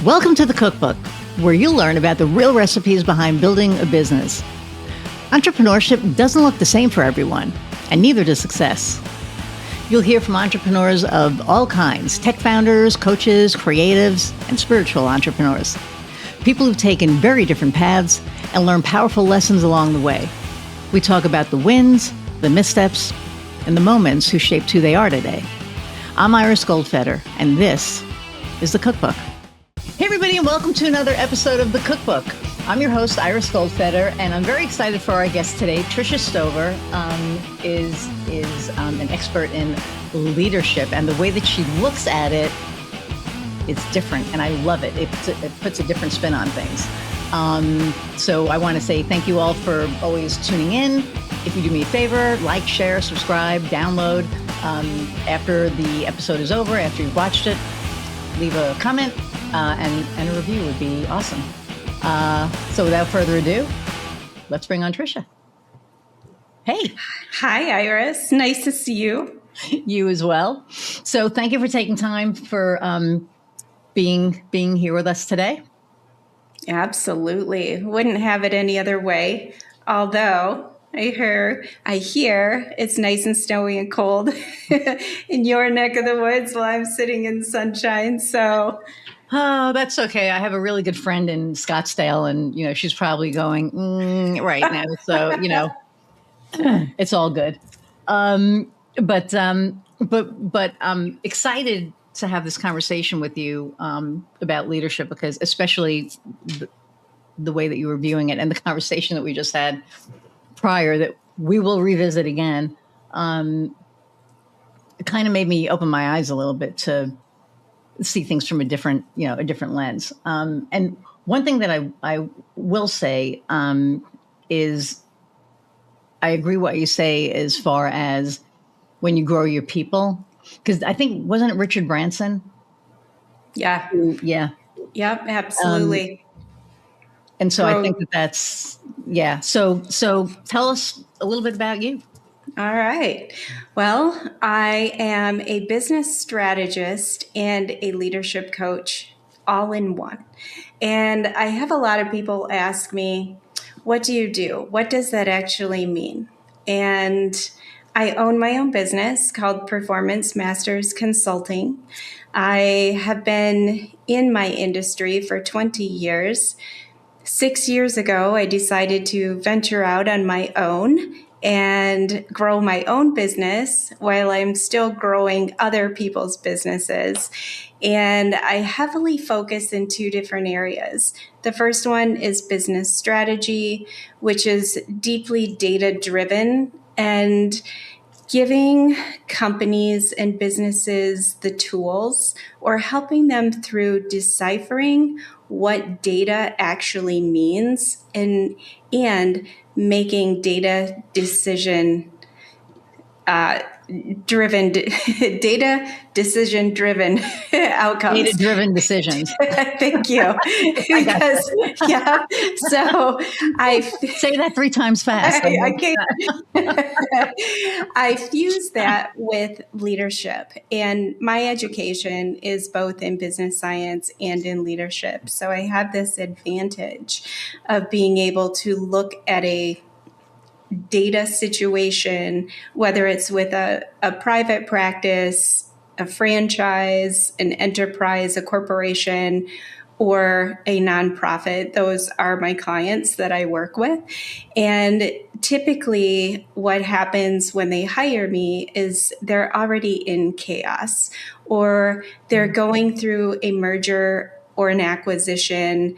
Welcome to the Cookbook, where you'll learn about the real recipes behind building a business. Entrepreneurship doesn't look the same for everyone, and neither does success. You'll hear from entrepreneurs of all kinds, tech founders, coaches, creatives, and spiritual entrepreneurs. People who've taken very different paths and learned powerful lessons along the way. We talk about the wins, the missteps, and the moments who shaped who they are today. I'm Iris Goldfeder, and this is the Cookbook. Hey everybody, and welcome to another episode of the Cookbook. I'm your host, Iris Goldfeder, and I'm very excited for our guest today. Tricia Stover is an expert in leadership, and the way that she looks at it, it's different, and I love it. It puts a different spin on things. So I want to say thank you all for always tuning in. If you do me a favor, like, share, subscribe, download. After the episode is over, after you've watched it, leave a comment. And a review would be awesome. So without further ado, let's bring on Tricia. Hey. Hi, Iris. Nice to see you. You as well. So thank you for taking time for being here with us today. Absolutely. Wouldn't have it any other way. Although I hear it's nice and snowy and cold in your neck of the woods while I'm sitting in sunshine. So oh, that's okay. I have a really good friend in Scottsdale, and she's probably going right now. So it's all good. But I'm excited to have this conversation with you about leadership, because especially the way that you were viewing it and the conversation that we just had prior that we will revisit again. It kind of made me open my eyes a little bit to see things from a different lens. And one thing that I will say is I agree what you say as far as when you grow your people, because I think, wasn't it Richard Branson? Yeah. Yeah. Yep, absolutely. And so I think that's, yeah. So tell us a little bit about you. All right. Well, I am a business strategist and a leadership coach all in one. And I have a lot of people ask me, what do you do? What does that actually mean? And I own my own business called Performance Masters Consulting. I have been in my industry for 20 years. 6 years ago, I decided to venture out on my own and grow my own business while I'm still growing other people's businesses. And I heavily focus in two different areas. The first one is business strategy, which is deeply data-driven and giving companies and businesses the tools or helping them through deciphering what data actually means and making data decision driven outcomes. Data-driven decisions. Thank you. Because, yeah. So I say that 3 times fast. I can't. I fuse that with leadership, and my education is both in business science and in leadership. So I have this advantage of being able to look at a data situation, whether it's with a private practice, a franchise, an enterprise, a corporation, or a nonprofit. Those are my clients that I work with. And typically what happens when they hire me is they're already in chaos, or they're going through a merger or an acquisition,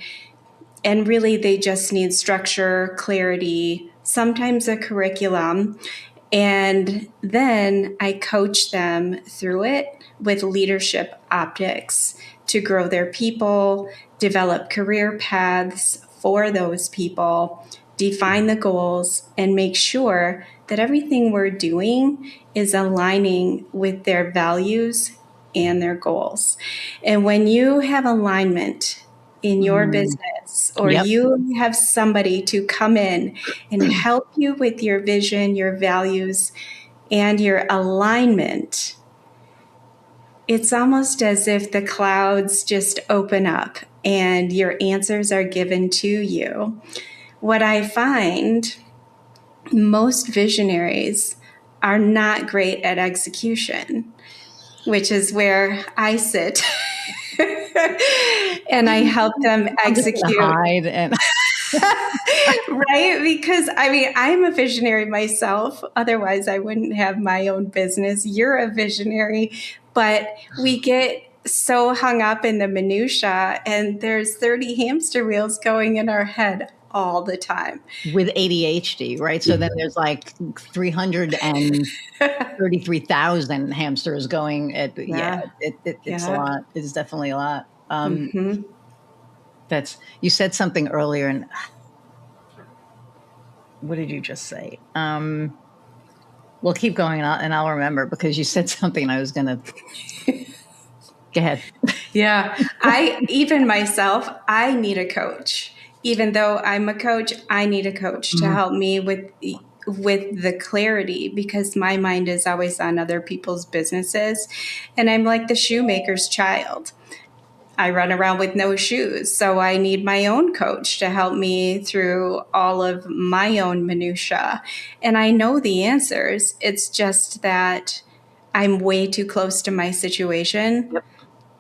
and really they just need structure, clarity, sometimes a curriculum. And then I coach them through it with leadership optics to grow their people, develop career paths for those people, define the goals, and make sure that everything we're doing is aligning with their values and their goals. And when you have alignment in your business, or you have somebody to come in and help you with your vision, your values, and your alignment, it's almost as if the clouds just open up and your answers are given to you. What I find, most visionaries are not great at execution, which is where I sit. And I help them execute. Hide and Right? Because I'm a visionary myself. Otherwise, I wouldn't have my own business. You're a visionary, but we get so hung up in the minutia, and there's 30 hamster wheels going in our head all the time. with ADHD, right? So then there's like 333,000 hamsters going at, it's a lot. It's definitely a lot. You said something earlier, and what did you just say? We'll keep going, and I'll remember, because you said something I was going to go ahead. Yeah. Even myself, I need a coach. Even though I'm a coach, I need a coach to help me with the clarity, because my mind is always on other people's businesses. And I'm like the shoemaker's child. I run around with no shoes. So I need my own coach to help me through all of my own minutia. And I know the answers. It's just that I'm way too close to my situation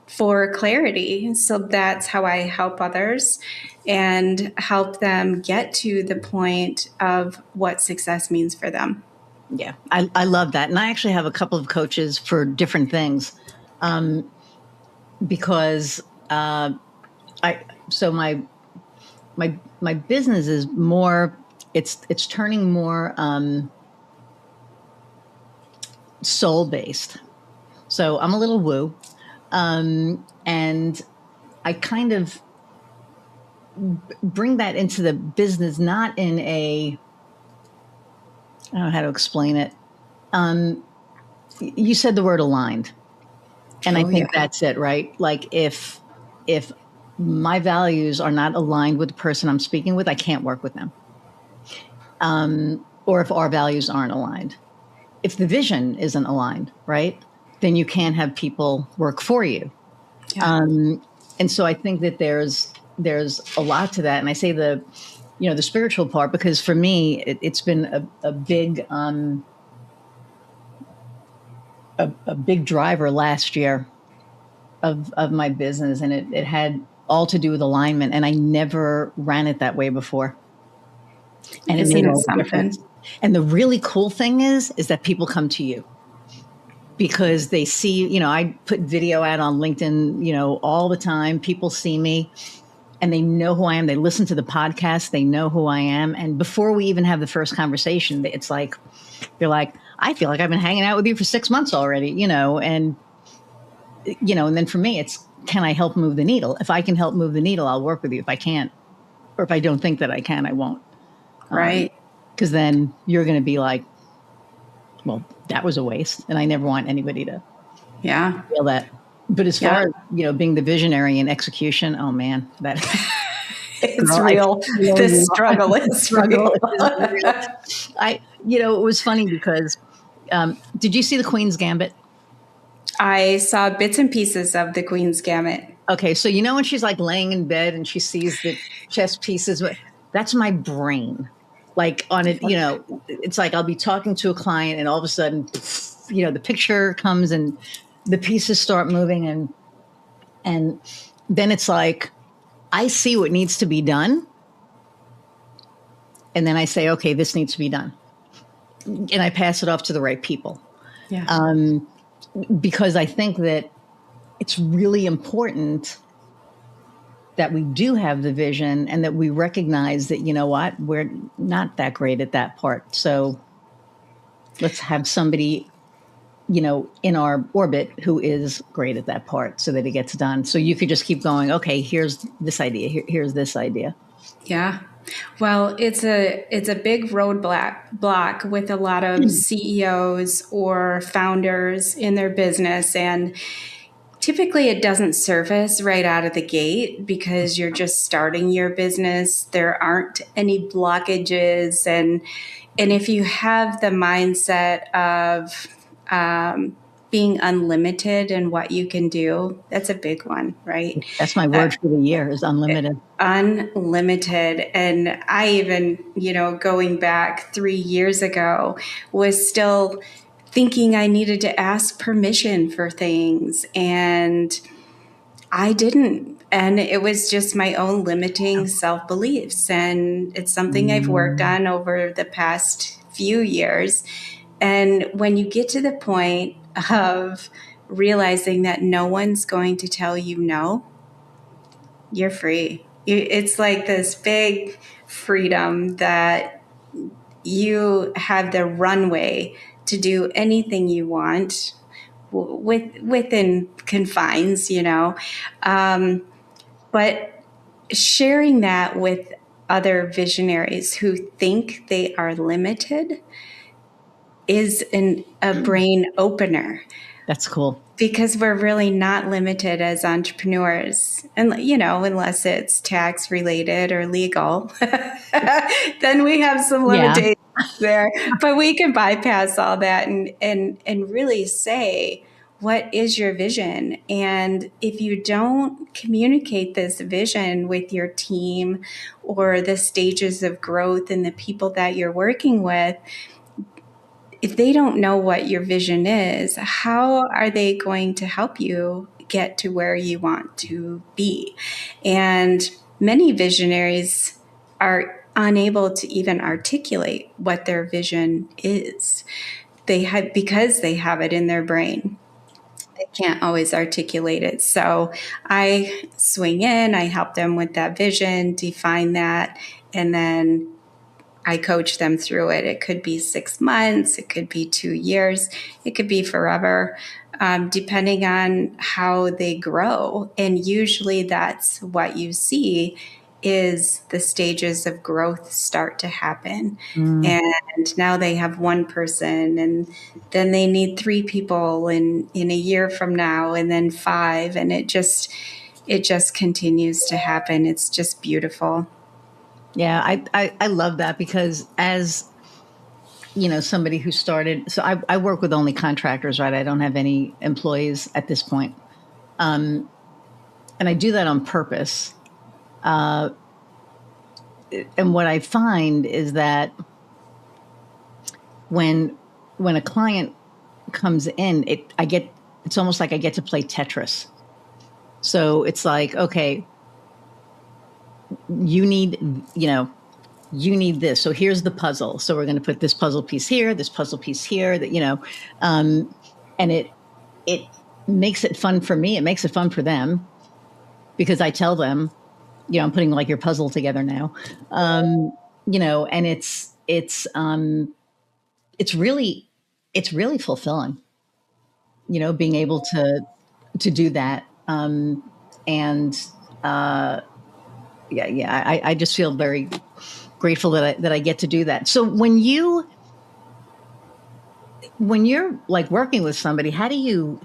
for clarity. So that's how I help others and help them get to the point of what success means for them. Yeah, I love that. And I actually have a couple of coaches for different things. Because my business is more, it's turning more soul based. So I'm a little woo, and I kind of bring that into the business, not in a, I don't know how to explain it. You said the word aligned. And I think that's it, right? Like if my values are not aligned with the person I'm speaking with, I can't work with them. Or if our values aren't aligned. If the vision isn't aligned, right, then you can't have people work for you. Yeah. And so I think that there's a lot to that. And I say the spiritual part, because for me, it's been a big a big driver last year of my business, and it had all to do with alignment, and I never ran it that way before. And it made all the difference. And the really cool thing is that people come to you because they see, I put video out on LinkedIn, all the time. People see me and they know who I am. They listen to the podcast. They know who I am. And before we even have the first conversation, it's like, they're like, I feel like I've been hanging out with you for 6 months already, and then for me, it's, can I help move the needle? If I can help move the needle, I'll work with you. If I can't, or if I don't think that I can, I won't. Right. Because then you're going to be like, well, that was a waste. And I never want anybody to feel that. But as far as, being the visionary and execution, oh man, that it's real. The struggle is real. It was funny because, did you see the Queen's Gambit? I saw bits and pieces of the Queen's Gambit. Okay. So, when she's like laying in bed and she sees the chess pieces, that's my brain. Like on it, it's like I'll be talking to a client and all of a sudden, the picture comes and the pieces start moving, and then it's like, I see what needs to be done. And then I say, okay, this needs to be done. And I pass it off to the right people. Yeah. Because I think that it's really important that we do have the vision and that we recognize that, what, we're not that great at that part. So let's have somebody, in our orbit who is great at that part so that it gets done. So you could just keep going, okay, here's this idea, here's this idea. Yeah. Well, it's a big roadblock with a lot of CEOs or founders in their business. And typically it doesn't surface right out of the gate because you're just starting your business. There aren't any blockages. And if you have the mindset of being unlimited in what you can do. That's a big one, right? That's my word for the year, is unlimited. Unlimited. And I even, going back 3 years ago, was still thinking I needed to ask permission for things. And I didn't. And it was just my own limiting self-beliefs. And it's something I've worked on over the past few years. And when you get to the point of realizing that no one's going to tell you no, you're free. It's like this big freedom that you have the runway to do anything you want within confines, but sharing that with other visionaries who think they are limited is a brain opener. That's cool. Because we're really not limited as entrepreneurs. And, unless it's tax related or legal, then we have some limitations there. But we can bypass all that and really say, what is your vision? And if you don't communicate this vision with your team or the stages of growth and the people that you're working with, if they don't know what your vision is, how are they going to help you get to where you want to be? And many visionaries are unable to even articulate what their vision is. Because they have it in their brain. They can't always articulate it. So I swing in, I help them with that vision, define that, and then I coach them through it. It could be 6 months, it could be 2 years, it could be forever, depending on how they grow. And usually that's what you see is the stages of growth start to happen. And now they have one person, and then they need 3 people in a year from now, and then 5. And it just continues to happen. It's just beautiful. Yeah, I love that, because as somebody who started, so I work with only contractors, right? I don't have any employees at this point. And I do that on purpose. And what I find is that when a client comes in, it's almost like I get to play Tetris. So it's like, okay, you need this. So here's the puzzle. So we're going to put this puzzle piece here, this puzzle piece here, and it makes it fun for me. It makes it fun for them, because I tell them, I'm putting like your puzzle together now. And it's really fulfilling, being able to do that. I just feel very grateful that I get to do that. So when you're like working with somebody, how do you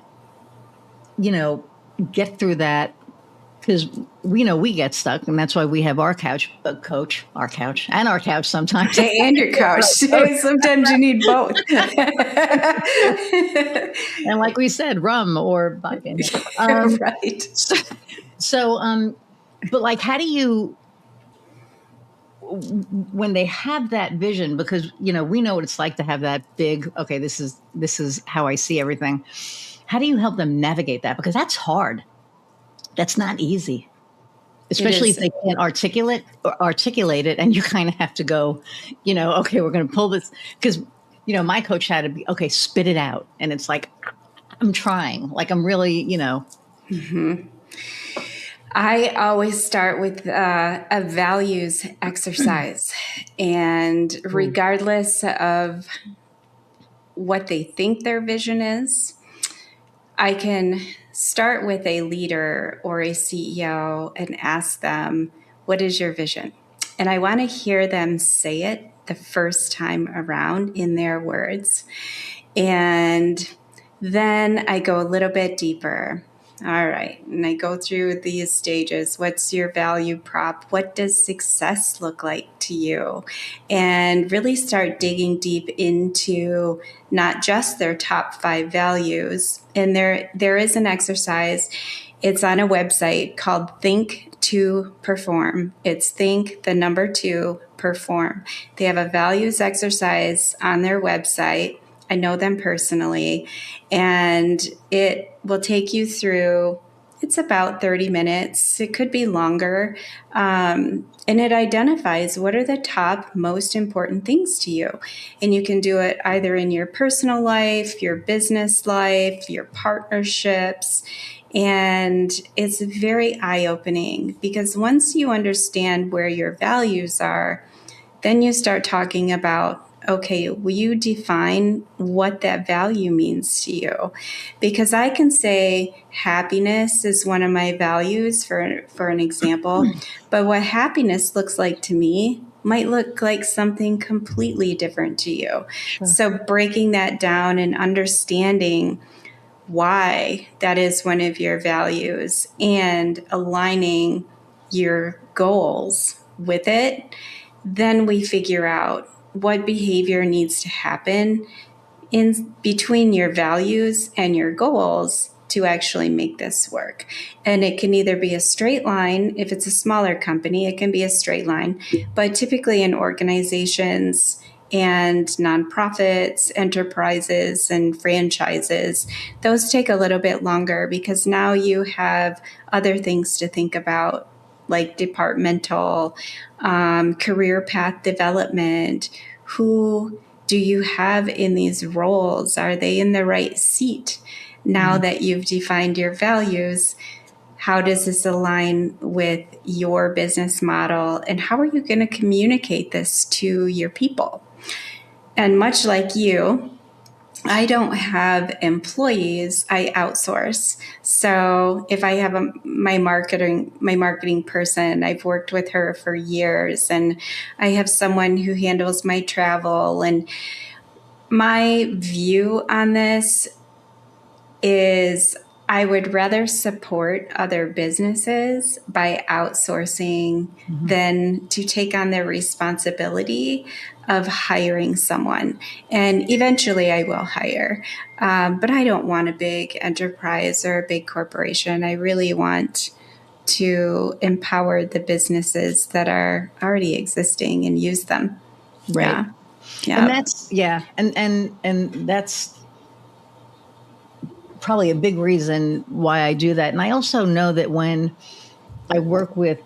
get through that? Because we get stuck, and that's why we have our couch coach, our couch sometimes, and your couch. Sometimes you need both. And like we said, rum or vodka. Right. So, but like, how do you, when they have that vision, because, we know what it's like to have that big, okay, this is how I see everything. How do you help them navigate that? Because that's hard. That's not easy, especially if they can't articulate it. And you kind of have to go, okay, we're going to pull this, because, my coach had to be, okay, spit it out. And it's like, I'm trying, like, I'm really, Mm-hmm. I always start with a values exercise. And regardless of what they think their vision is, I can start with a leader or a CEO and ask them, what is your vision? And I want to hear them say it the first time around in their words. And then I go a little bit deeper. All right. And I go through these stages. What's your value prop? What does success look like to you? And really start digging deep into not just their top 5 values. And there is an exercise. It's on a website called Think to Perform. It's think the number 2 perform. They have a values exercise on their website. I know them personally, and it will take you through, it's about 30 minutes. It could be longer. And it identifies what are the top most important things to you. And you can do it either in your personal life, your business life, your partnerships. And it's very eye-opening because once you understand where your values are, then you start talking about, okay, will you define what that value means to you? Because I can say happiness is one of my values for an example, but what happiness looks like to me might look like something completely different to you. Sure. So breaking that down and understanding why that is one of your values and aligning your goals with it, then we figure out what behavior needs to happen in between your values and your goals to actually make this work. And it can either be a straight line. If it's a smaller company, it can be a straight line. But typically in organizations and nonprofits, enterprises, and franchises, those take a little bit longer because now you have other things to think about, like departmental, career path development. Who do you have in these roles? Are they in the right seat? Now that you've defined your values, how does this align with your business model? And how are you going to communicate this to your people? And much like you, I don't have employees. I outsource. So if I have my marketing person, I've worked with her for years, and I have someone who handles my travel. And my view on this is I would rather support other businesses by outsourcing than to take on the responsibility of hiring someone. And eventually I will hire. But I don't want a big enterprise or a big corporation. I really want to empower the businesses that are already existing and use them. Right. Yeah. And that's, and that's probably a big reason why I do that. And I also know that when I work with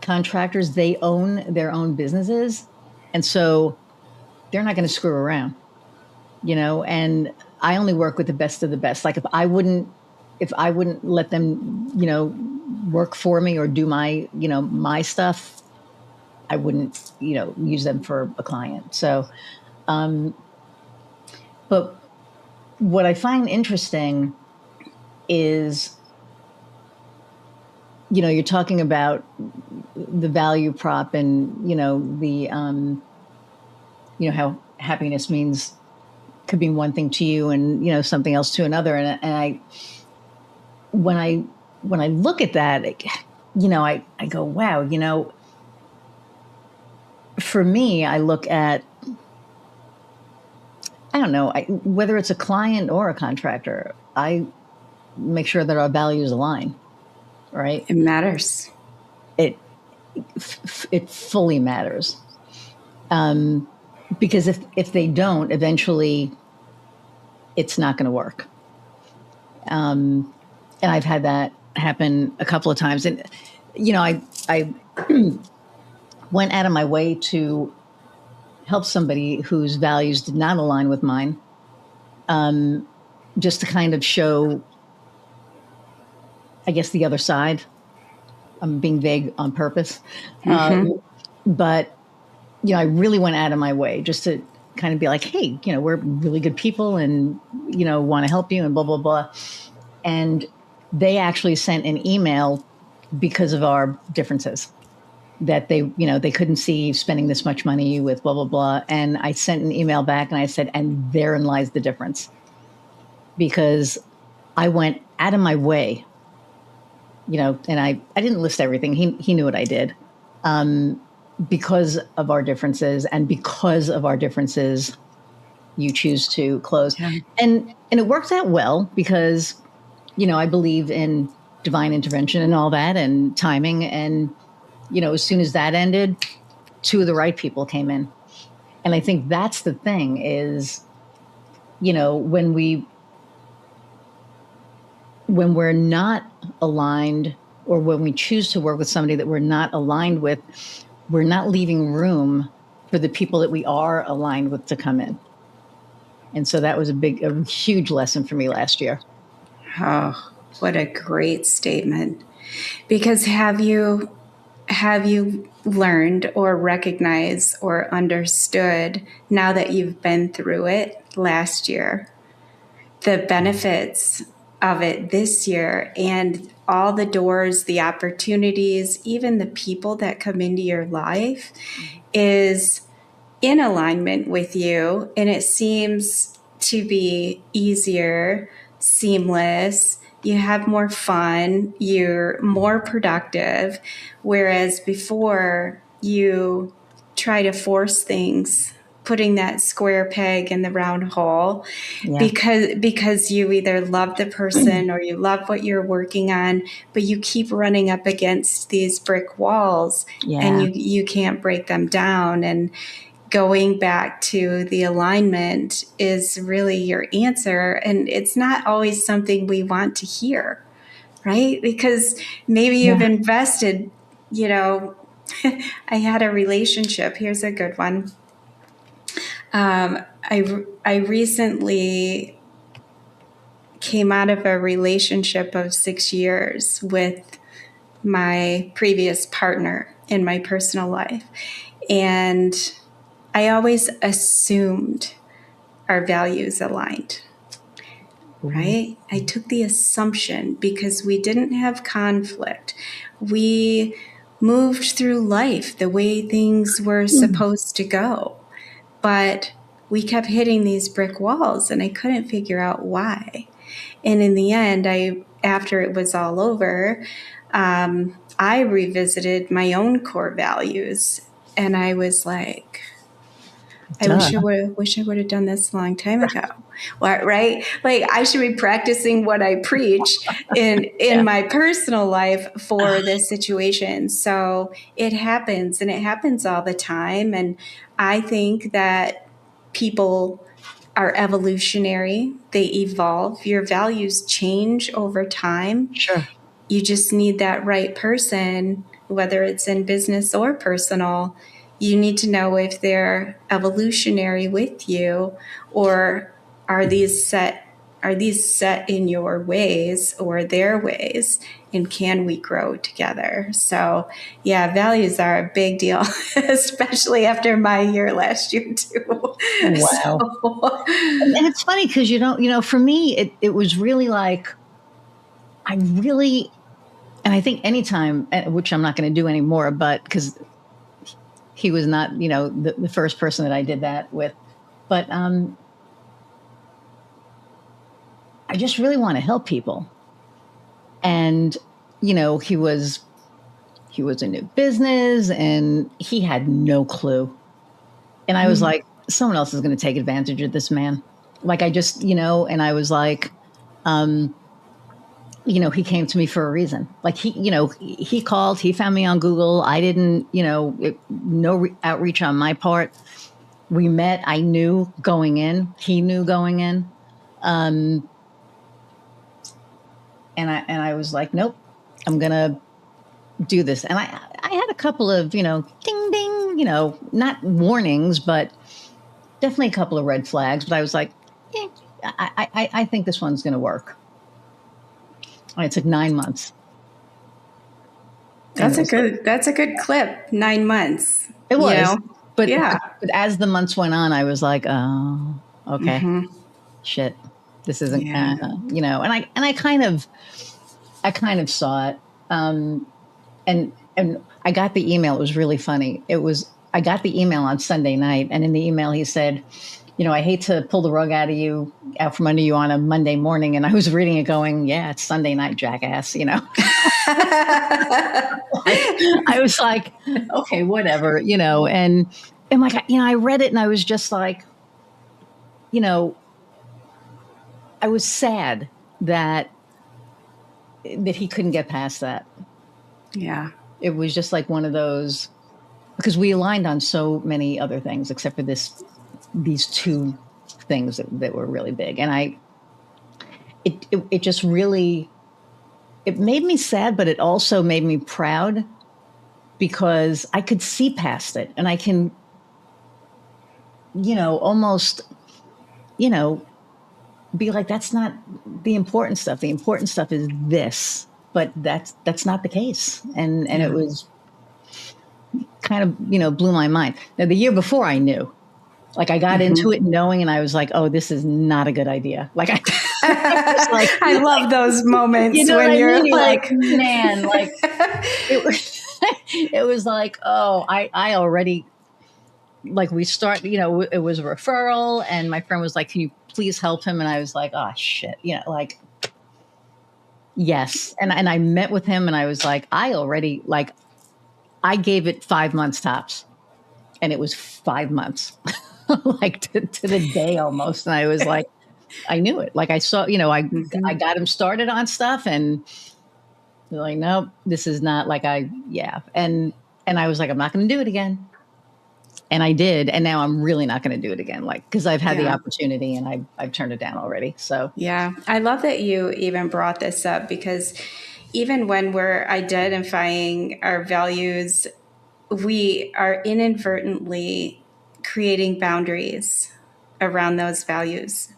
contractors, they own their own businesses. And so they're not going to screw around, and I only work with the best of the best. Like if I wouldn't let them, work for me or do my, my stuff, I wouldn't, use them for a client. So, but what I find interesting is, you're talking about the value prop and, the, how happiness could be one thing to you and, something else to another. And when I look at that, I go, wow, for me, I look at, I don't know, whether it's a client or a contractor, I make sure that our values align, right? It matters. It fully matters. Because if they don't, eventually it's not going to work. And I've had that happen a couple of times. And, I went out of my way to help somebody whose values did not align with mine, just to kind of show, I guess, the other side. I'm being vague on purpose. But, I really went out of my way just to kind of be like, hey, we're really good people and, want to help you and blah, blah, blah. And they actually sent an email because of our differences that they couldn't see spending this much money with blah, blah, blah. And I sent an email back and I said, and therein lies the difference. Because I went out of my way and I didn't list everything. He knew what I did, because of our differences, and because of our differences, you choose to close. Yeah. And it worked out well because, I believe in divine intervention and all that and timing. And, as soon as that ended, two of the right people came in. And I think that's the thing is, when we're not aligned, or when we choose to work with somebody that we're not aligned with, we're not leaving room for the people that we are aligned with to come in. And so that was a huge lesson for me last year. Oh, what a great statement. Because have you learned or recognized or understood, now that you've been through it last year, the benefits of it this year, and all the doors, the opportunities, even the people that come into your life is in alignment with you, and it seems to be easier, seamless. You have more fun, you're more productive, whereas before you try to force things, putting that square peg in the round hole, because you either love the person or you love what you're working on, but you keep running up against these brick walls, and you can't break them down. And going back to the alignment is really your answer. And it's not always something we want to hear, right? Because maybe you've invested, I had a relationship. Here's a good one. I recently came out of a relationship of 6 years with my previous partner in my personal life. And I always assumed our values aligned, right? I took the assumption because we didn't have conflict. We moved through life the way things were supposed to go. But we kept hitting these brick walls, and I couldn't figure out why. And in the end, after it was all over, I revisited my own core values, and I was like, I wish I would have done this a long time ago. Right? Like, I should be practicing what I preach in my personal life for this situation. So it happens, and it happens all the time. And I think that people are evolutionary. They evolve. Your values change over time. Sure. You just need that right person, whether it's in business or personal. You need to know if they're evolutionary with you, or are these set in your ways or their ways, and can we grow together? So yeah, values are a big deal, especially after my year last year too. Wow. And it's funny because, for me, it was really like, and I think anytime, which I'm not going to do anymore, but because he was not, the first person that I did that with. But I just really want to help people. And, he was a new business, and he had no clue. And I was like, someone else is going to take advantage of this man. Like, I just, and I was like, he came to me for a reason. Like, he called, he found me on Google. I didn't, no outreach on my part. We met. I knew going in. He knew going in. And I was like, nope, I'm going to do this. And I had a couple of, ding, ding, not warnings, but definitely a couple of red flags. But I was like, I think this one's going to work. And it took 9 months. That's a good clip. 9 months. It was. But as the months went on, I was like, oh, okay, shit, this isn't, and I kind of saw it. And I got the email. It was really funny. I got the email on Sunday night, and in the email he said, I hate to pull the rug out from under you on a Monday morning. And I was reading it going, yeah, it's Sunday night, jackass, I was like, okay, whatever, and like, I read it and I was just like, I was sad that he couldn't get past that. Yeah. It was just like one of those, because we aligned on so many other things except for these two things that were really big. And it just really, it made me sad, but it also made me proud because I could see past it and I can, almost, be like, that's not the important stuff. The important stuff is this, but that's not the case. And it was kind of, blew my mind. Now, the year before I knew, like I got into it knowing, and I was like, oh, this is not a good idea. Like I love those moments when you're like, man, like it was like, oh, I already, like we start, it was a referral and my friend was like, can you please help him? And I was like, oh shit, like, yes. And I met with him and I was like, I gave it 5 months tops and it was 5 months, like to the day almost. And I was like, I knew it. Like I saw, I got him started on stuff and they're like, nope, this is not like And I was like, I'm not going to do it again. And I did. And now I'm really not going to do it again. Like, cause I've had the opportunity and I've turned it down already. So yeah, I love that you even brought this up because even when we're identifying our values, we are inadvertently creating boundaries around those values.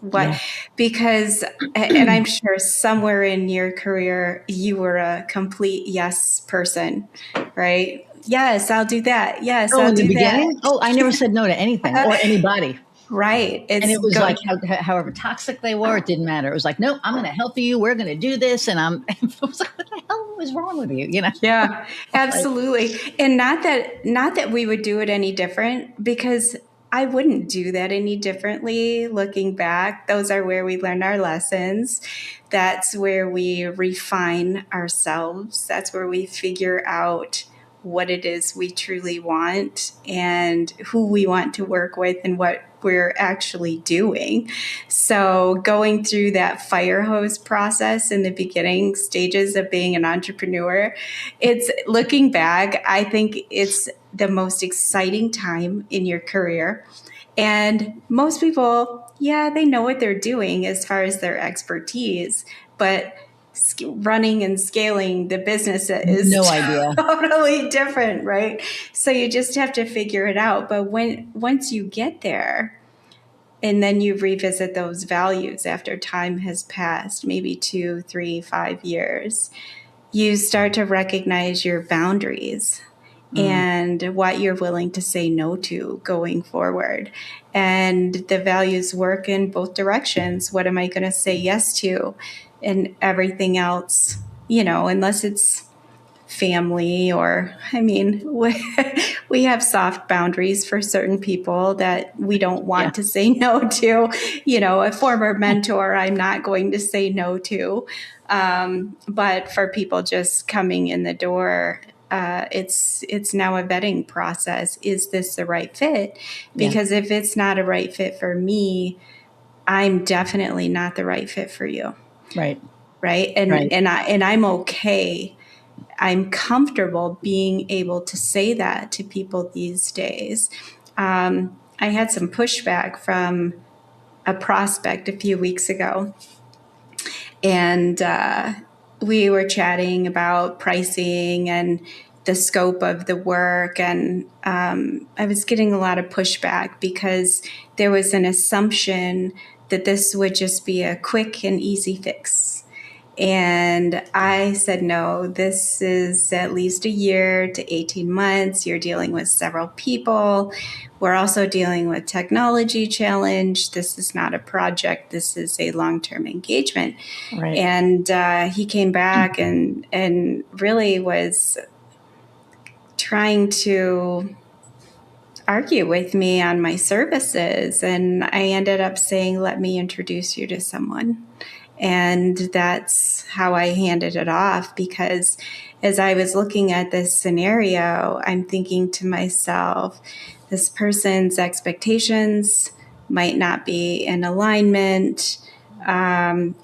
Because, and I'm sure somewhere in your career, you were a complete yes person, right? Yes, I'll do that. Yes, I'll do that. Oh, I never said no to anything or anybody. Right. And it was like, however toxic they were, it didn't matter. It was like, nope, I'm going to help you. We're going to do this. And I was like, what the hell was wrong with you? Yeah, absolutely. And not that we would do it any different, because I wouldn't do that any differently. Looking back, those are where we learn our lessons. That's where we refine ourselves. That's where we figure out what it is we truly want and who we want to work with and what we're actually doing. So going through that fire hose process in the beginning stages of being an entrepreneur, it's looking back, I think it's the most exciting time in your career. And most people, they know what they're doing as far as their expertise, but running and scaling the business is no idea. Totally different, right? So you just have to figure it out. But once you get there, and then you revisit those values after time has passed, maybe 2, 3, 5 years, you start to recognize your boundaries and what you're willing to say no to going forward. And the values work in both directions. What am I going to say yes to? And everything else, unless it's family or, we have soft boundaries for certain people that we don't want to say no to. A former mentor, I'm not going to say no to. But for people just coming in the door, it's now a vetting process. Is this the right fit? Because if it's not a right fit for me, I'm definitely not the right fit for you. Right. Right. And I'm okay. I'm comfortable being able to say that to people these days. I had some pushback from a prospect a few weeks ago, and we were chatting about pricing and the scope of the work. And I was getting a lot of pushback because there was an assumption that this would just be a quick and easy fix. And I said, no, this is at least a year to 18 months. You're dealing with several people. We're also dealing with technology challenge. This is not a project. This is a long-term engagement. Right. And he came back and really was trying to argue with me on my services. And I ended up saying, let me introduce you to someone. And that's how I handed it off, because as I was looking at this scenario, I'm thinking to myself, this person's expectations might not be in alignment. I'm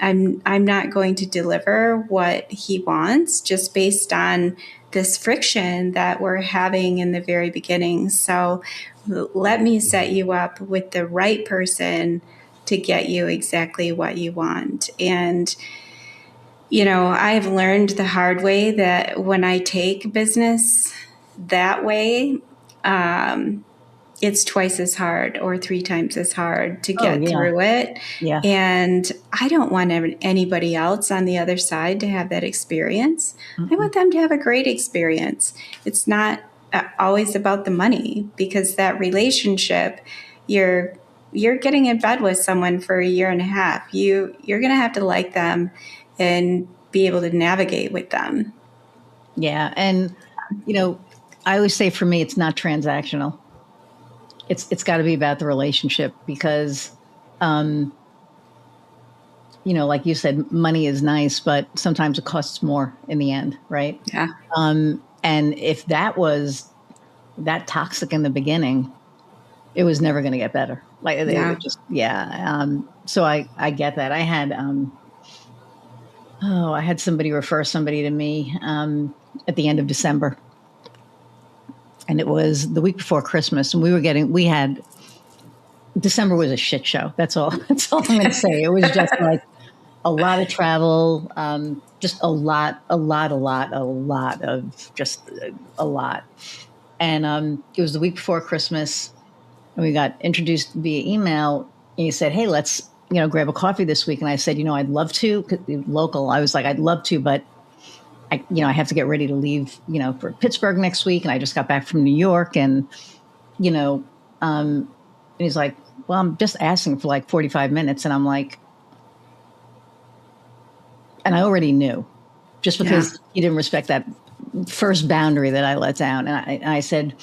not going to deliver what he wants just based on this friction that we're having in the very beginning. So let me set you up with the right person to get you exactly what you want. And, I've learned the hard way that when I take business that way, it's twice as hard or 3 times as hard to get through it. Yeah. And I don't want anybody else on the other side to have that experience. I want them to have a great experience. It's not always about the money, because that relationship, you're getting in bed with someone for 1.5 years. You're going to have to like them and be able to navigate with them. Yeah. And, I always say for me, it's not transactional. It's got to be about the relationship, because, like you said, money is nice, but sometimes it costs more in the end, right? Yeah. And if that was that toxic in the beginning, it was never going to get better. Like it would just, so I get that. I had somebody refer somebody to me at the end of December. And it was the week before Christmas, and December was a shit show. That's all I'm going to say. It was just like a lot of travel, just a lot. And it was the week before Christmas, and we got introduced via email, and he said, hey, let's, grab a coffee this week. And I said, I'd love to, 'cause local. I was like, I'd love to, but I have to get ready to leave, for Pittsburgh next week. And I just got back from New York, and, and he's like, well, I'm just asking for like 45 minutes. And I'm like, and I already knew, just because he didn't respect that first boundary that I let down. And I said,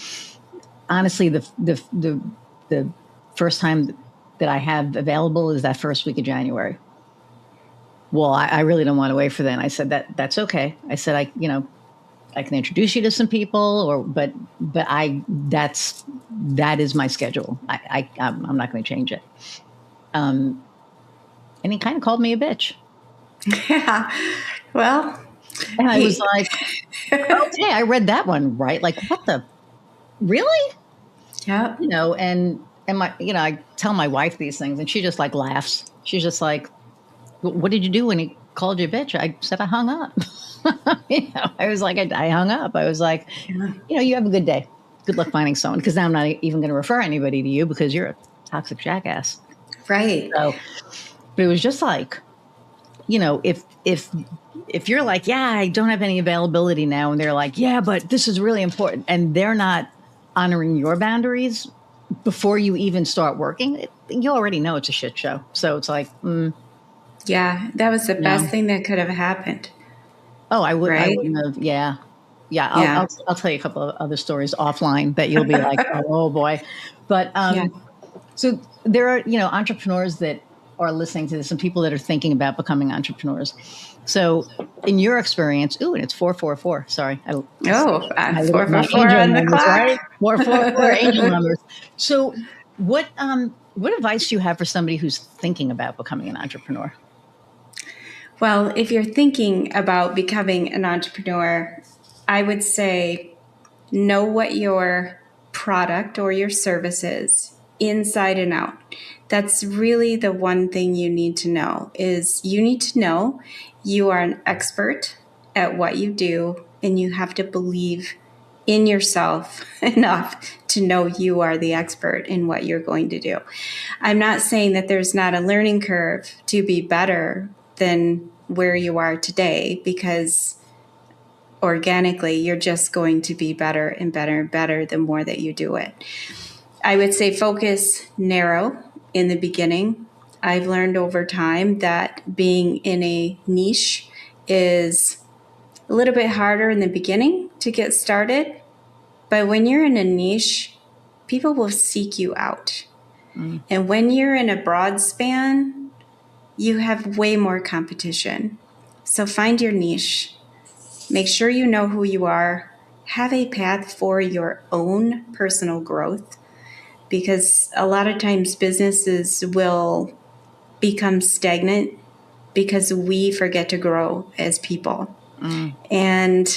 honestly, the first time that I have available is that first week of January. Well, I really don't want to wait for that. And I said, that's okay. I said, I can introduce you to some people, but that is my schedule. I'm not going to change it. And he kind of called me a bitch. Yeah. Well, and I was like, okay, I read that one right. Like, what the, really? Yeah. And my, I tell my wife these things, and she just like laughs. She's just like, what did you do when he called you a bitch? I said, I hung up. I was like, I hung up. I was like, you have a good day. Good luck finding someone. Because now I'm not even going to refer anybody to you, because you're a toxic jackass. Right. So, but it was just like, if you're like, yeah, I don't have any availability now, and they're like, yeah, but this is really important, and they're not honoring your boundaries before you even start working, you already know it's a shit show. So it's like, yeah, that was the best thing that could have happened. Oh, I would. Right? I wouldn't have. Yeah. I'll tell you a couple of other stories offline that you'll be like, oh boy. But so there are entrepreneurs that are listening to this, and people that are thinking about becoming entrepreneurs. So in your experience, and it's 444. Sorry. 444 on the clock. Right? 444 angel numbers. So what advice do you have for somebody who's thinking about becoming an entrepreneur? Well, if you're thinking about becoming an entrepreneur, I would say know what your product or your service is inside and out. That's really the one thing you need to know, is you need to know you are an expert at what you do, and you have to believe in yourself enough to know you are the expert in what you're going to do. I'm not saying that there's not a learning curve to be better than where you are today, because organically you're just going to be better and better and better the more that you do it. I would say focus narrow in the beginning. I've learned over time that being in a niche is a little bit harder in the beginning to get started. But when you're in a niche, people will seek you out. And when you're in a broad span, you have way more competition. So find your niche. Make sure you know who you are. Have a path for your own personal growth, because a lot of times businesses will become stagnant because we forget to grow as people. And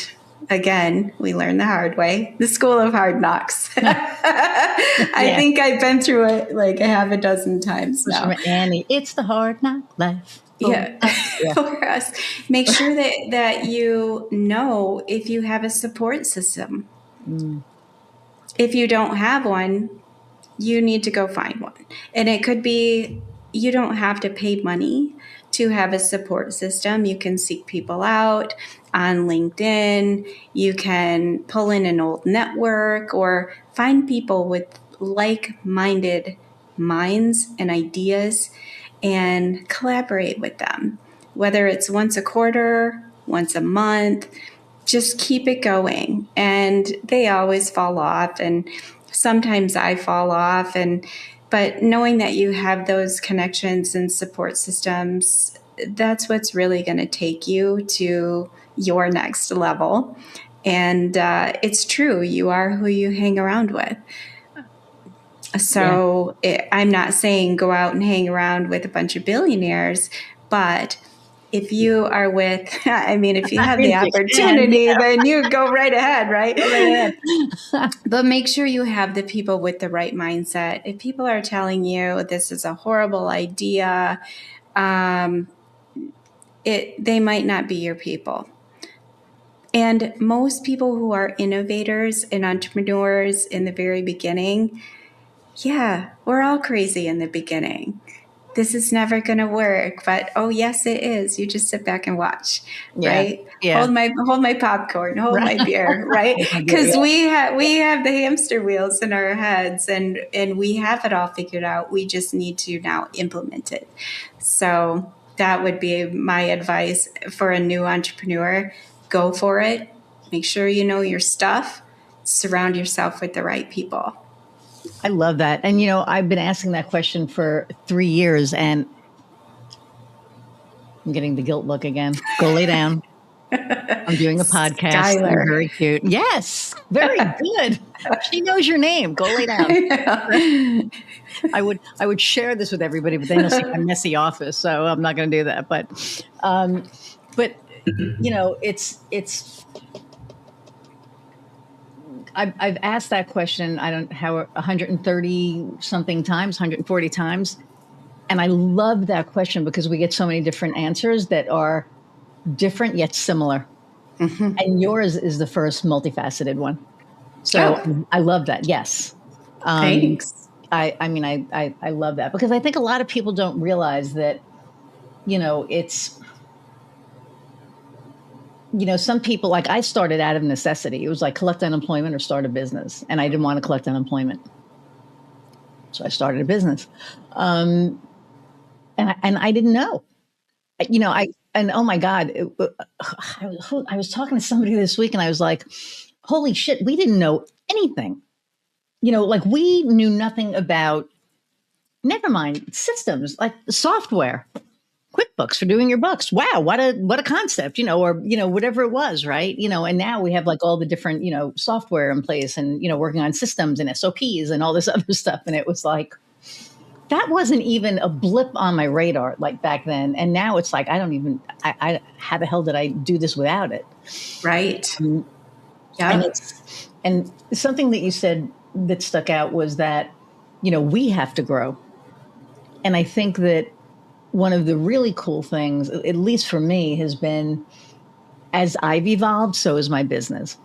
again, we learn the hard way, the school of hard knocks. I think I've been through it like a half a dozen times now. Annie, it's the hard knock life. For us. Make sure that you know if you have a support system. If you don't have one, you need to go find one. And it could be, you don't have to pay money to have a support system. You can seek people out on LinkedIn. You can pull in an old network or find people with like-minded minds and ideas and collaborate with them. Whether it's once a quarter, once a month, just keep it going. And they always fall off, and sometimes I fall off, but knowing that you have those connections and support systems, that's what's really going to take you to your next level. And it's true, you are who you hang around with. So I'm not saying go out and hang around with a bunch of billionaires, but if you are with, if you have the opportunity, then you go right ahead, right? But make sure you have the people with the right mindset. If people are telling you this is a horrible idea, they might not be your people. And most people who are innovators and entrepreneurs in the very beginning, we're all crazy in the beginning. This is never going to work, but oh yes, it is. You just sit back and watch, right? Yeah. Hold my popcorn, hold my beer, right? Because we have the hamster wheels in our heads, and we have it all figured out. We just need to now implement it. So that would be my advice for a new entrepreneur. Go for it. Make sure you know your stuff. Surround yourself with the right people. I love that. And, I've been asking that question for 3 years, and I'm getting the guilt look again. Go lay down. I'm doing a podcast. Skylar. I'm very cute. Yes, very good. She knows your name. Go lay down. I would share this with everybody, but then you'll see my messy office. So I'm not going to do that. But it's. I've asked that question, 130 something times, 140 times. And I love that question because we get so many different answers that are different yet similar. Mm-hmm. And yours is the first multifaceted one. So I love that. Yes. Thanks. I love that because I think a lot of people don't realize that, it's, some people, like I started out of necessity. It was like collect unemployment or start a business. And I didn't want to collect unemployment. So I started a business. And I didn't know, oh my God, I was talking to somebody this week and I was like, holy shit, we didn't know anything. Like we knew nothing about, never mind, systems, like software. QuickBooks for doing your books. Wow, what a concept, or whatever it was, right? And now we have like all the different, software in place and, working on systems and SOPs and all this other stuff. And it was like, that wasn't even a blip on my radar like back then. And now it's like, I how the hell did I do this without it? Right. Yeah. And something that you said that stuck out was that, we have to grow. And I think that one of the really cool things, at least for me, has been as I've evolved, so is my business.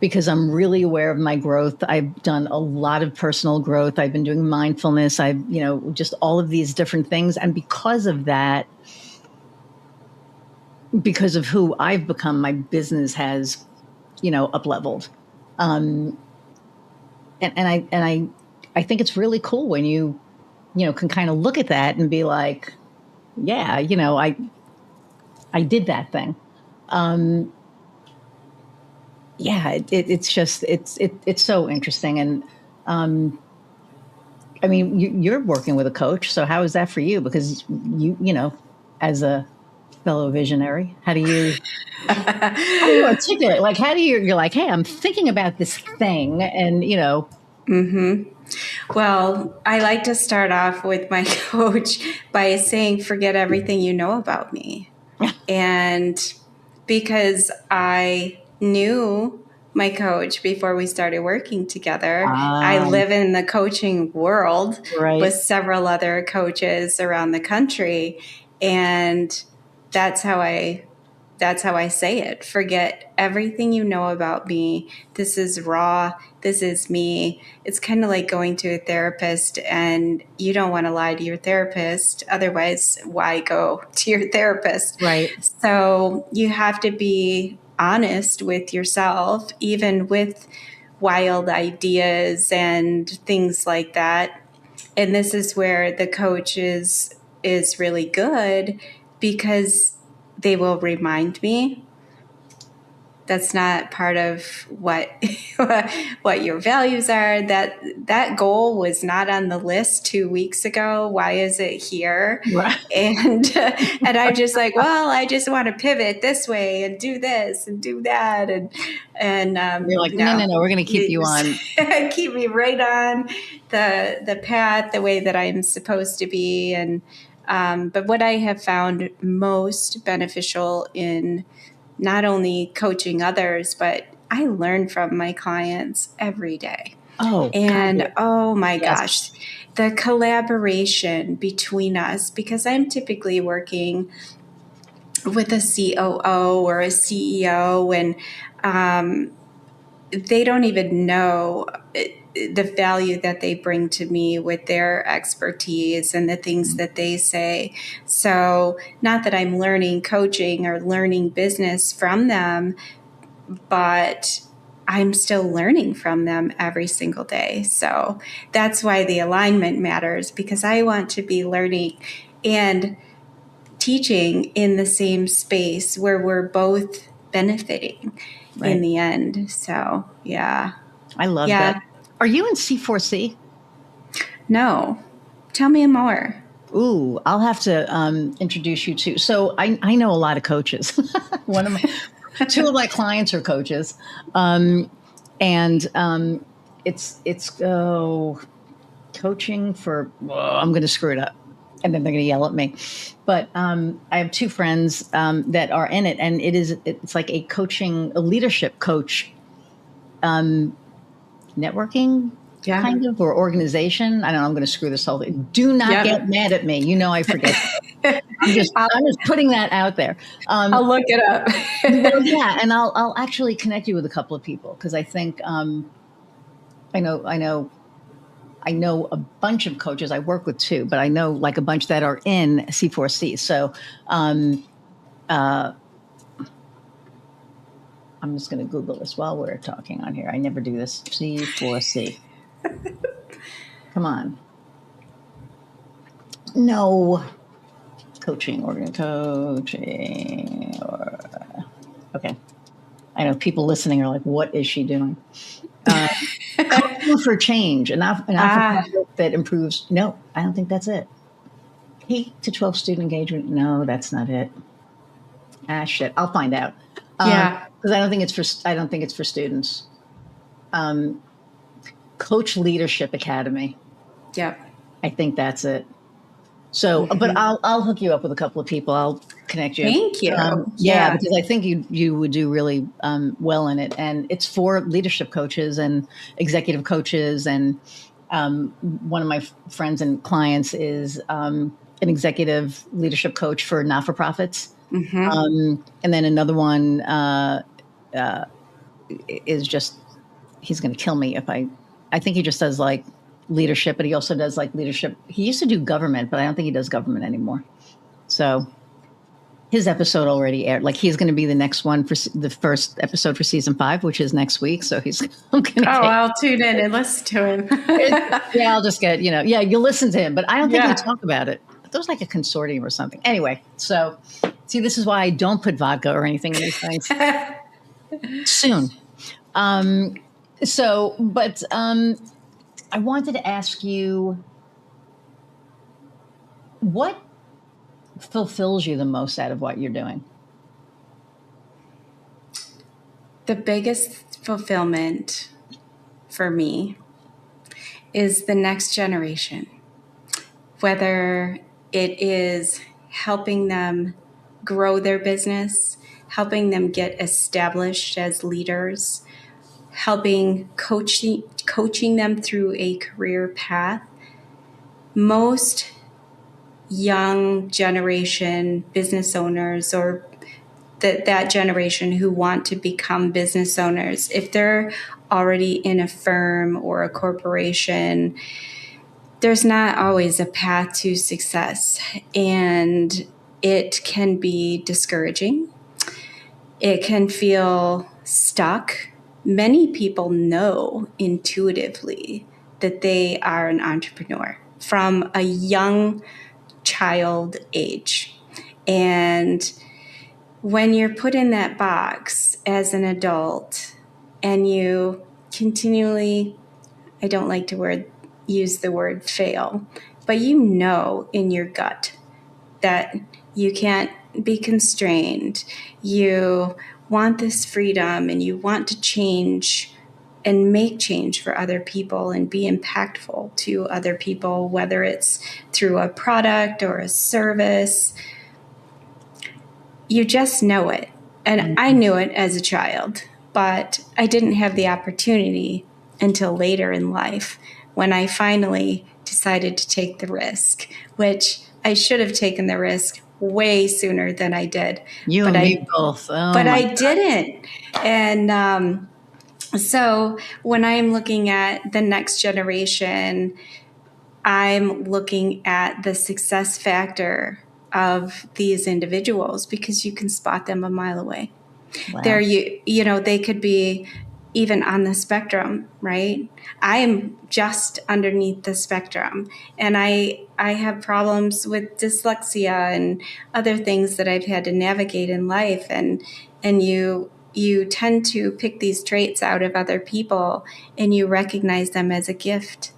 Because I'm really aware of my growth. I've done a lot of personal growth. I've been doing mindfulness. I've, just all of these different things. And because of that, because of who I've become, my business has, up-leveled. And I think it's really cool when you can kind of look at that and be like, yeah, I did that thing. It's just, it's so interesting. And I mean, you're working with a coach, so how is that for you? Because you know, as a fellow visionary, how do you articulate? Like, how do you're like, hey, I'm thinking about this thing, and you know. Well, I like to start off with my coach by saying, forget everything you know about me. And because I knew my coach before we started working together, I live in the coaching world with several other coaches around the country. And that's how I say it. Forget everything you know about me. This is raw. This is me. It's kind of like going to a therapist, and you don't want to lie to your therapist. Otherwise, why go to your therapist? Right. So you have to be honest with yourself, even with wild ideas and things like that. And this is where the coach is really good, because they will remind me that's not part of what what your values are. That goal was not on the list 2 weeks ago. Why is it here? Right. And I'm just like, well, I just want to pivot this way and do this and do that, and you're like, no, we're going to keep you on, keep me right on the path, the way that I'm supposed to be. And but what I have found most beneficial in not only coaching others, but I learn from my clients every day. Oh, and God. Oh my gosh, the collaboration between us, because I'm typically working with a COO or a CEO, and they don't even know the value that they bring to me with their expertise and the things that they say. So not that I'm learning coaching or learning business from them, but I'm still learning from them every single day. So that's why the alignment matters, because I want to be learning and teaching in the same space where we're both benefiting in the end. So, yeah. I love that. Are you in C4C? No. Tell me more. Ooh, I'll have to introduce you to. So I know a lot of coaches. Two of my clients are coaches, and it's coaching for. I'm going to screw it up, and then they're going to yell at me. But I have two friends that are in it, and it's like a leadership coach, networking. Kind of, or organization. I don't know. I'm going to screw this whole thing. Do not get mad at me. You know, I forget. I'm just putting that out there. I'll look it up. Well, yeah, and I'll actually connect you with a couple of people, because I think I know a bunch of coaches. I work with two, but I know like a bunch that are in C4C. So I'm just going to Google this while we're talking on here. I never do this. C4C. Come on. No. Coaching. Okay. I know people listening are like, what is she doing? Coaching for change. Enough that improves. No, I don't think that's it. 8 to 12 student engagement. No, that's not it. Shit. I'll find out. Because I don't think it's for students. Coach Leadership Academy. Yep. I think that's it. So, but I'll hook you up with a couple of people. I'll connect you. Thank you. Because I think you would do really well in it, and it's for leadership coaches and executive coaches. And one of my friends and clients is an executive leadership coach for not-for-profits. And then another one is just, he's going to kill me if I think he just does like leadership, but he also does like leadership. He used to do government, but I don't think he does government anymore. So his episode already aired. Like he's going to be the next one for the first episode for season 5, which is next week. So I'll tune in and listen to him. I'll just get, you'll listen to him, but I don't think he'll talk about it. There was like a consortium or something. Anyway, so see, this is why I don't put vodka or anything in these things. Soon. I wanted to ask you, what fulfills you the most out of what you're doing? The biggest fulfillment for me is the next generation, whether it is helping them grow their business, helping them get established as leaders, helping coaching them through a career path. Most young generation business owners, or that generation who want to become business owners, if they're already in a firm or a corporation, there's not always a path to success, and it can be discouraging. It can feel stuck. Many people know intuitively that they are an entrepreneur from a young child age. And when you're put in that box as an adult and you continually, I don't like to use the word fail, but you know in your gut that you can't be constrained. You want this freedom and you want to change and make change for other people and be impactful to other people, whether it's through a product or a service. You just know it. And I knew it as a child, but I didn't have the opportunity until later in life when I finally decided to take the risk, which I should have taken the risk way sooner than I did. You but and me both. Oh, but I didn't. And so when I'm looking at the next generation, I'm looking at the success factor of these individuals because you can spot them a mile away. Wow. They could be even on the spectrum, right? I am just underneath the spectrum, and I have problems with dyslexia and other things that I've had to navigate in life, and you tend to pick these traits out of other people and you recognize them as a gift.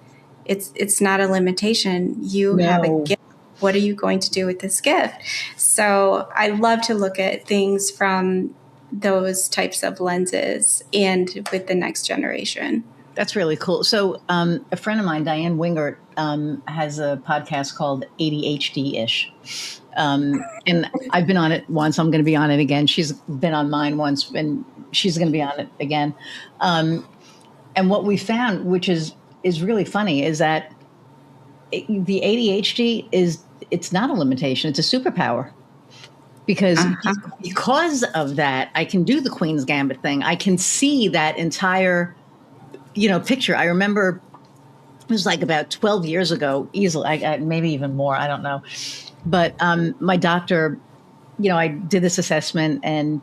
It's not a limitation. You have a gift. What are you going to do with this gift? So I love to look at things from those types of lenses and with the next generation. That's really cool. So a friend of mine, Diane Wingert, has a podcast called ADHD-ish. And I've been on it once. I'm going to be on it again. She's been on mine once, and she's going to be on it again. And what we found, which is really funny, is that the ADHD it's not a limitation. It's a superpower. Because of that, I can do the Queen's Gambit thing. I can see that entire, picture. I remember it was like about 12 years ago, easily, maybe even more. I don't know. But my doctor, I did this assessment, and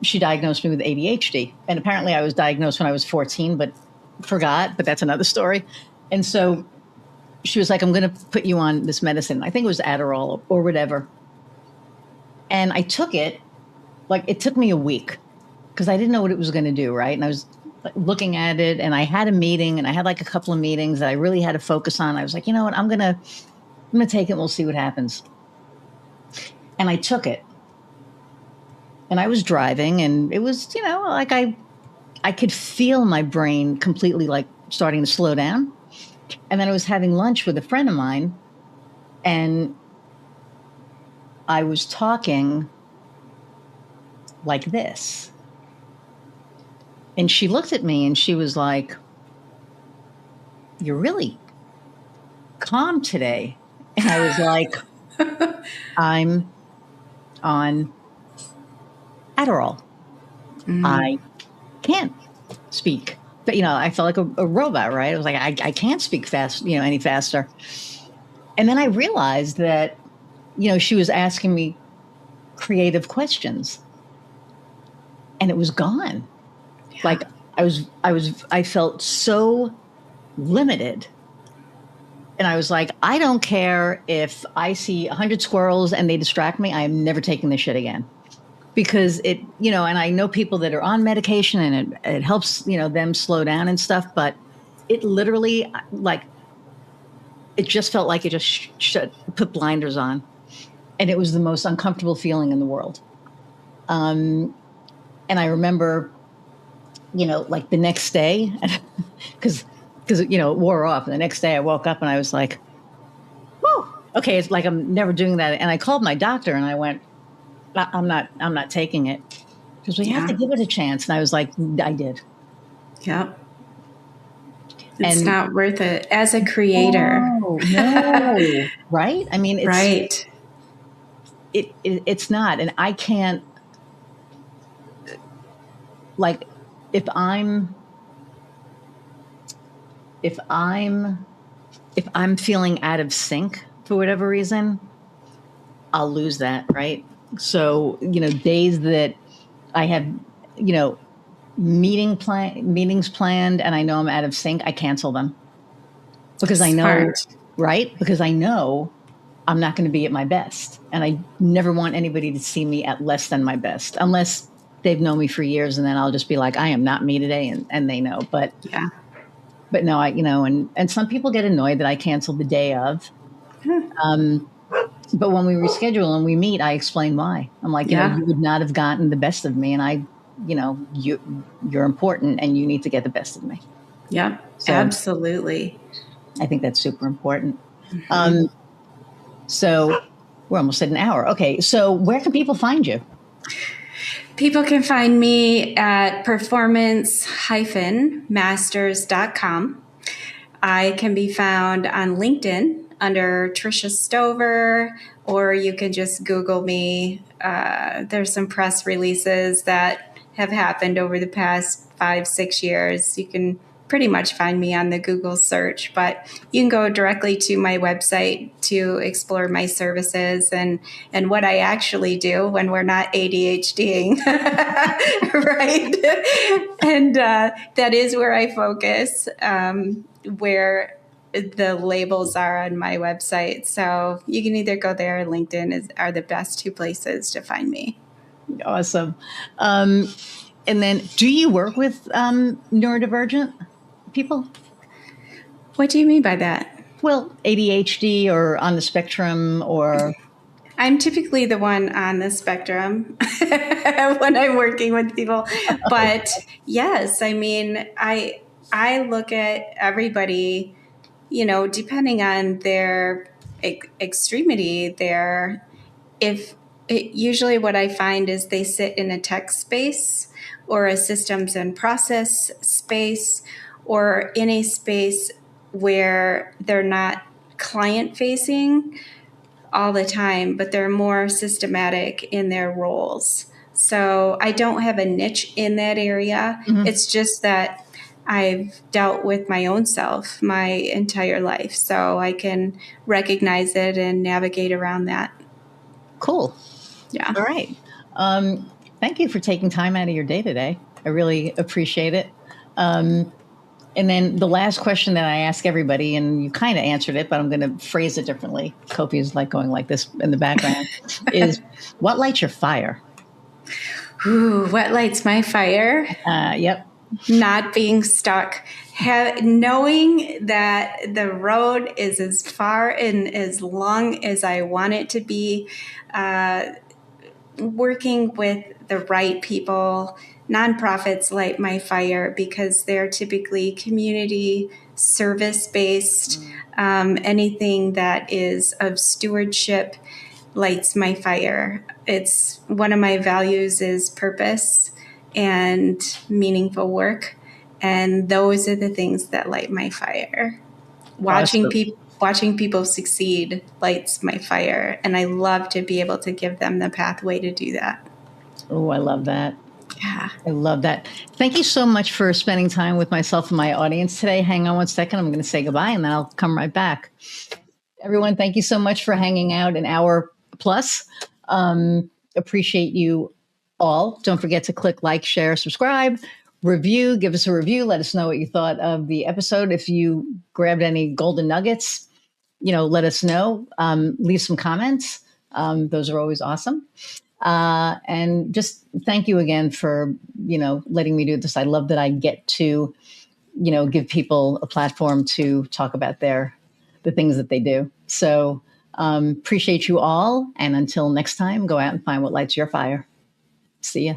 she diagnosed me with ADHD. And apparently I was diagnosed when I was 14, but forgot. But that's another story. And so she was like, I'm going to put you on this medicine. I think it was Adderall or whatever. And I took it, it took me a week because I didn't know what it was going to do, right? And I was looking at it, and I had a meeting, and I had a couple of meetings that I really had to focus on. I was like, you know what, I'm going to take it and we'll see what happens. And I took it. And I was driving, and it was, I could feel my brain completely starting to slow down. And then I was having lunch with a friend of mine, and I was talking like this. And she looked at me and she was like, "You're really calm today." And I was like, "I'm on Adderall. I can't speak." But, I felt like a robot, right? I was like, I can't speak fast, any faster. And then I realized that, she was asking me creative questions, and it was gone. Yeah. I felt so limited. And I was like, I don't care if I see 100 squirrels and they distract me. I am never taking this shit again. Because it, and I know people that are on medication, and it helps, them slow down and stuff. But it literally, like, it just felt like it just put blinders on. And it was the most uncomfortable feeling in the world. And I remember, like the next day, because it wore off. And the next day I woke up and I was like, whew, okay, it's like I'm never doing that. And I called my doctor and I went, I'm not taking it. Because we have to give it a chance. And I was like, I did. Yep. It's not worth it as a creator. No, right? I mean, it's right. It's not. And I can't, like, if I'm feeling out of sync for whatever reason, I'll lose that, right? So, days that I have, meetings planned and I know I'm out of sync, I cancel them. Because I know, right? Because I know I'm not going to be at my best. And I never want anybody to see me at less than my best, unless they've known me for years. And then I'll just be like, I am not me today. And they know, but no, and some people get annoyed that I canceled the day of. But when we reschedule and we meet, I explain why. I'm like, you would not have gotten the best of me. And you're important and you need to get the best of me. Yeah, so absolutely. I think that's super important. So we're almost at an hour. Okay. So where can people find you? People can find me at performance-masters.com. I can be found on LinkedIn under Tricia Stover, or you can just Google me. There's some press releases that have happened over the past 5-6 years. You can pretty much find me on the Google search, but you can go directly to my website to explore my services and what I actually do when we're not ADHDing, right? And that is where I focus, where the labels are on my website. So you can either go there or LinkedIn are the best two places to find me. Awesome. And then do you work with neurodivergent people? What do you mean by that? Well, ADHD or on the spectrum, or... I'm typically the one on the spectrum when I'm working with people. But yes, I mean, I look at everybody, depending on their extremity, usually what I find is they sit in a tech space or a systems and process space, or in a space where they're not client facing all the time, but they're more systematic in their roles. So I don't have a niche in that area. Mm-hmm. It's just that I've dealt with my own self my entire life, so I can recognize it and navigate around that. Cool. Yeah. All right. Thank you for taking time out of your day today. I really appreciate it. And then the last question that I ask everybody, and you kind of answered it, but I'm going to phrase it differently. Kofi is like going like this in the background, is what lights your fire? Ooh, what lights my fire? Yep. Not being stuck. Knowing that the road is as far and as long as I want it to be, working with the right people. Nonprofits light my fire because they're typically community service-based. Anything that is of stewardship lights my fire. It's one of my values is purpose and meaningful work. And those are the things that light my fire. Watching people succeed lights my fire. And I love to be able to give them the pathway to do that. Oh, I love that. Yeah. I love that. Thank you so much for spending time with myself and my audience today. Hang on one second. I'm going to say goodbye and then I'll come right back. Everyone, thank you so much for hanging out an hour plus. Appreciate you all. Don't forget to click like, share, subscribe, review, give us a review. Let us know what you thought of the episode. If you grabbed any golden nuggets, let us know. Leave some comments. Those are always awesome. And just thank you again for, letting me do this. I love that I get to give people a platform to talk about the things that they do. So appreciate you all. And until next time, go out and find what lights your fire. See ya.